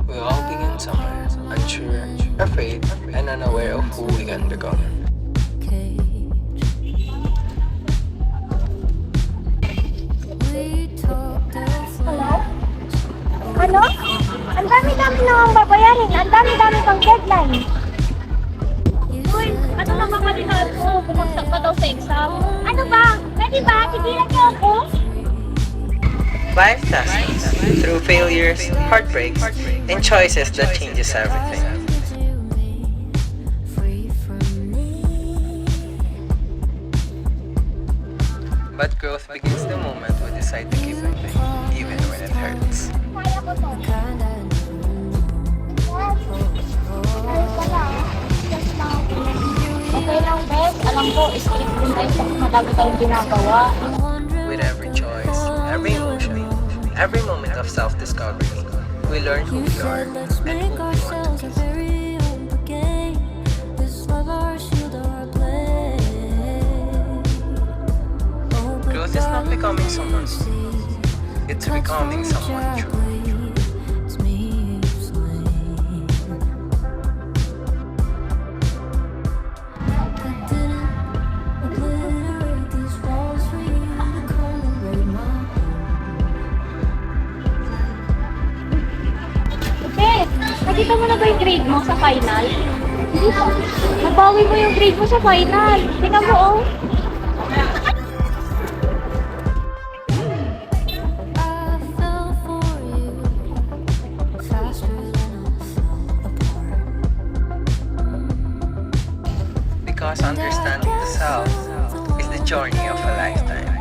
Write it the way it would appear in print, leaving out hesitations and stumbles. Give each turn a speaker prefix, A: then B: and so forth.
A: We all begin somewhere, unsure, afraid, and unaware of who we can become.
B: Hello? Ano? Ang dami-dami na ang babayarin. Ang dami-dami pang deadline.
C: Uy, ano na makalinahan mo? Bumagsak ka daw sa exam.
B: Ano ba? Pwede ba? Tigilan niyo ako?
A: Life tests us through failures, heartbreaks, and choices that changes everything. But growth begins the moment we decide to keep moving, even when it hurts.
B: Kaya ko to. Ayos pala. Just lang.
C: Okay lang, Bes. Alam ko, skip din tayo sa madami tayong ginagawa.
A: With every choice, every emotion, every moment of self-discovery, we learn who we are and who we want to be. Growth is not becoming someone new. It's becoming someone true.
C: Bes, nakita mo na ba yung grade mo sa final? Hindi pa. Nabawi mo yung grade mo sa final. Tingnan mo, oh.
A: Because understanding the self is the journey of a lifetime.